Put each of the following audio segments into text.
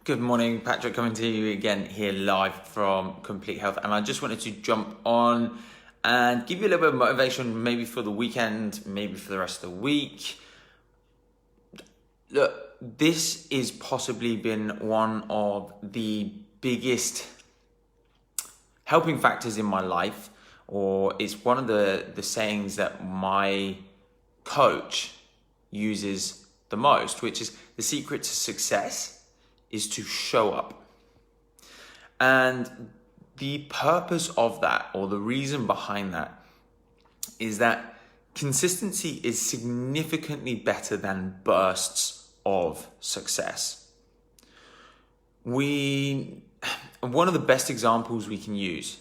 Good morning, Patrick, coming to you again here live from Complete Health. And I just wanted to jump on and give you a little bit of motivation, maybe for the weekend, maybe for the rest of the week. Look, this is possibly been one of the biggest helping factors in my life, or it's one of the sayings that my coach uses the most, which is the secret to success is to show up. And the purpose of that, or the reason behind that, is that consistency is significantly better than bursts of success. One of the best examples we can use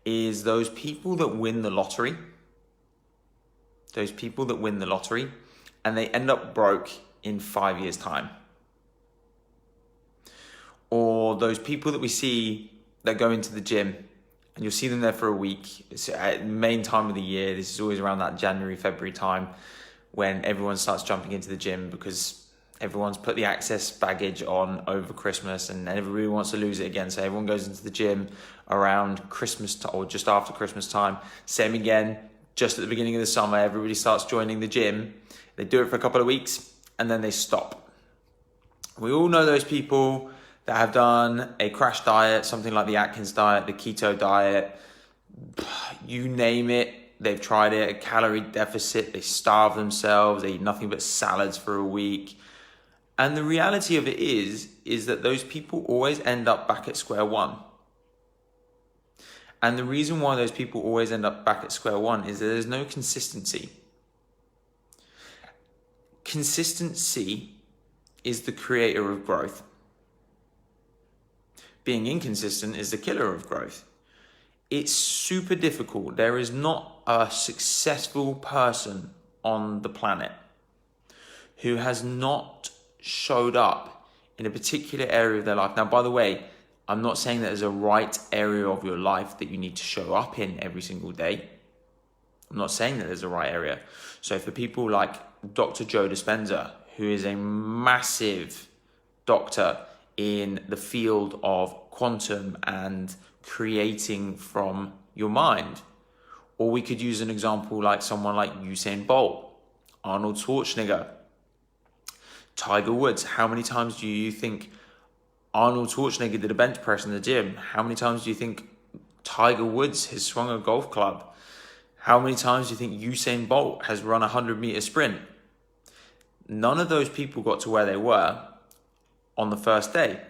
is those people that win the lottery. Those people that win the lottery and they end up broke in 5 years' time. Or those people that we see that go into the gym and you'll see them there for a week. It's at the main time of the year. This is always around that January, February time when everyone starts jumping into the gym because everyone's put the excess baggage on over Christmas and everybody wants to lose it again. So everyone goes into the gym around Christmas or just after Christmas time. Same again, just at the beginning of the summer, everybody starts joining the gym. They do it for a couple of weeks and then they stop. We all know those people that have done a crash diet, something like the Atkins diet, the keto diet, you name it, they've tried it, a calorie deficit, they starve themselves, they eat nothing but salads for a week. And the reality of it is that those people always end up back at square one. And the reason why those people always end up back at square one is that there's no consistency. Consistency is the creator of growth. Being inconsistent is the killer of growth. It's super difficult. There is not a successful person on the planet who has not showed up in a particular area of their life. Now, by the way, I'm not saying that there's a right area of your life that you need to show up in every single day. I'm not saying that there's a right area. So for people like Dr. Joe Dispenza, who is a massive doctor in the field of quantum and creating from your mind. Or we could use an example like someone like Usain Bolt, Arnold Schwarzenegger, Tiger Woods. How many times do you think Arnold Schwarzenegger did a bench press in the gym? How many times do you think Tiger Woods has swung a golf club? How many times do you think Usain Bolt has run a 100-meter sprint? None of those people got to where they were on the first day.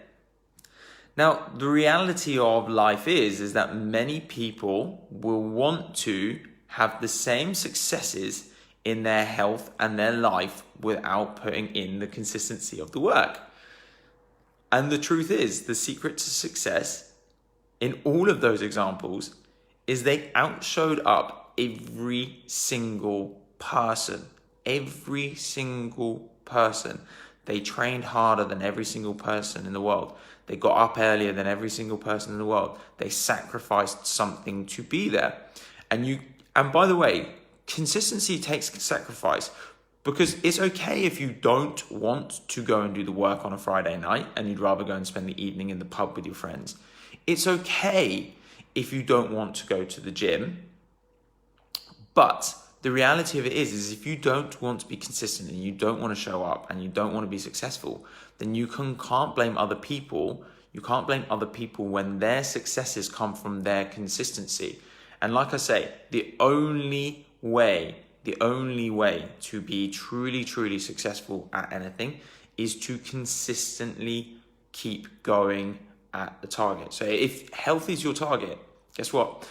Now, the reality of life is that many people will want to have the same successes in their health and their life without putting in the consistency of the work. And the truth is, the secret to success in all of those examples is they outshowed up every single person. Every single person. They trained harder than every single person in the world. They got up earlier than every single person in the world. They sacrificed something to be there. And by the way, consistency takes sacrifice, because it's okay if you don't want to go and do the work on a Friday night and you'd rather go and spend the evening in the pub with your friends. It's okay if you don't want to go to the gym, but the reality of it is if you don't want to be consistent and you don't want to show up and you don't want to be successful, then you can't blame other people. You can't blame other people when their successes come from their consistency. And like I say, the only way to be truly, truly successful at anything is to consistently keep going at the target. So if health is your target, guess what?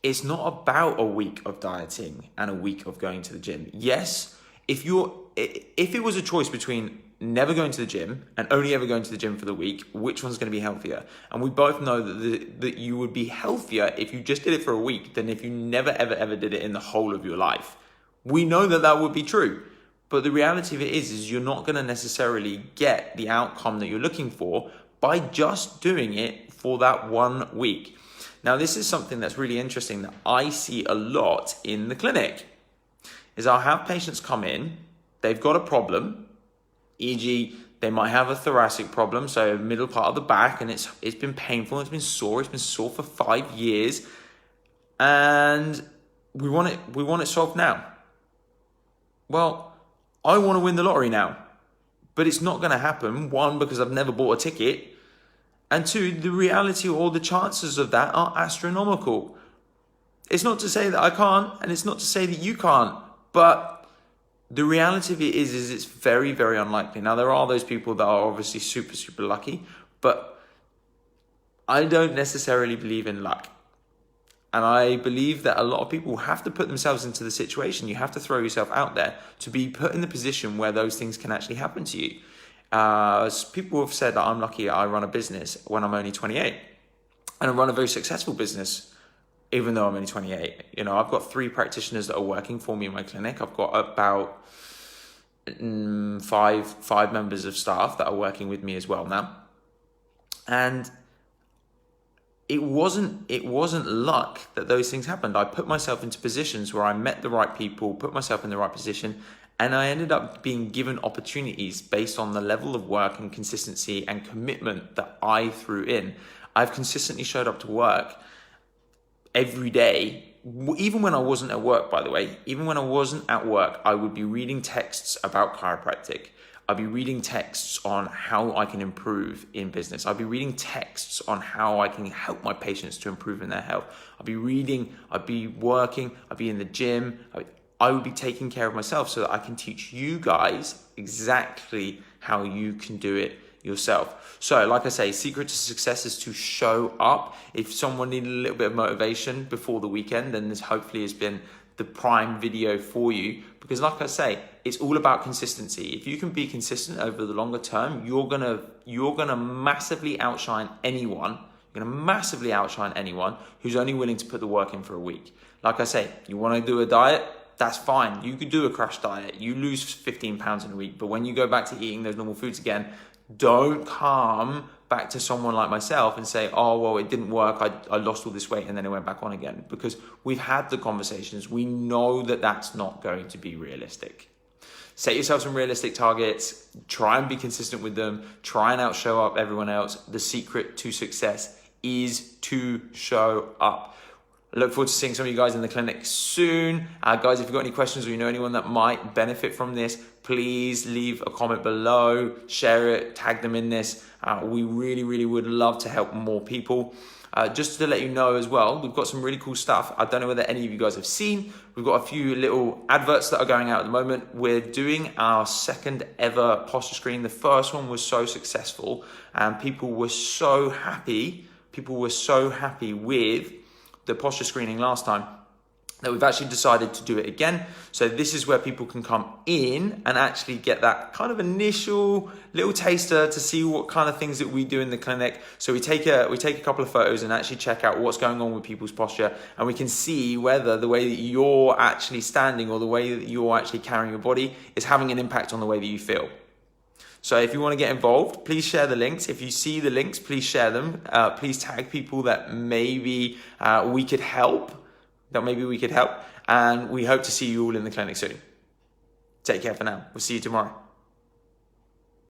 It's not about a week of dieting and a week of going to the gym. Yes, if it was a choice between never going to the gym and only ever going to the gym for the week, which one's going to be healthier? And we both know that you would be healthier if you just did it for a week than if you never, ever, ever did it in the whole of your life. We know that would be true. But the reality of it is you're not going to necessarily get the outcome that you're looking for by just doing it for that 1 week. Now, this is something that's really interesting that I see a lot in the clinic, is I'll have patients come in, they've got a problem, e.g. They might have a thoracic problem, so middle part of the back, and it's been painful, it's been sore for 5 years, and we want it solved now. Well, I want to win the lottery now, but it's not going to happen. One, because I've never bought a ticket, and two, the reality or the chances of that are astronomical. It's not to say that I can't, and it's not to say that you can't, but the reality of it is it's very, very unlikely. Now, there are those people that are obviously super, super lucky, but I don't necessarily believe in luck. And I believe that a lot of people have to put themselves into the situation. You have to throw yourself out there to be put in the position where those things can actually happen to you. People have said that I'm lucky I run a business when I'm only 28. And I run a very successful business, even though I'm only 28. You know, I've got 3 practitioners that are working for me in my clinic. I've got about 5 members of staff that are working with me as well now. And it wasn't luck that those things happened. I put myself into positions where I met the right people, put myself in the right position, and I ended up being given opportunities based on the level of work and consistency and commitment that I threw in. I've consistently showed up to work every day, even when I wasn't at work, by the way. Even when I wasn't at work, I would be reading texts about chiropractic. I'd be reading texts on how I can improve in business. I'd be reading texts on how I can help my patients to improve in their health. I'd be reading, I'd be working, I'd be in the gym. I would be taking care of myself so that I can teach you guys exactly how you can do it yourself. So like I say, secret to success is to show up. If someone needed a little bit of motivation before the weekend, then this hopefully has been the prime video for you, because like I say, it's all about consistency. If you can be consistent over the longer term, you're gonna massively outshine anyone. You're gonna massively outshine anyone who's only willing to put the work in for a week. Like I say, you want to do a diet, that's fine. You could do a crash diet. You lose 15 pounds in a week, but when you go back to eating those normal foods again, don't come back to someone like myself and say, oh, well, it didn't work. I lost all this weight and then it went back on again. Because we've had the conversations. We know that that's not going to be realistic. Set yourself some realistic targets. Try and be consistent with them. Try and outshow up everyone else. The secret to success is to show up. I look forward to seeing some of you guys in the clinic soon. Guys, if you've got any questions or you know anyone that might benefit from this, please leave a comment below, share it, tag them in this. We really, really would love to help more people. Just to let you know as well, we've got some really cool stuff. I don't know whether any of you guys have seen. We've got a few little adverts that are going out at the moment. We're doing our 2nd ever posture screen. The first one was so successful and people were so happy. People were so happy with the posture screening last time that we've actually decided to do it again. So this is where people can come in and actually get that kind of initial little taster to see what kind of things that we do in the clinic. So we take a couple of photos and actually check out what's going on with people's posture, and we can see whether the way that you're actually standing or the way that you're actually carrying your body is having an impact on the way that you feel. So if you want to get involved, please share the links. If you see the links, please share them. Please tag people that maybe we could help. And we hope to see you all in the clinic soon. Take care for now. We'll see you tomorrow.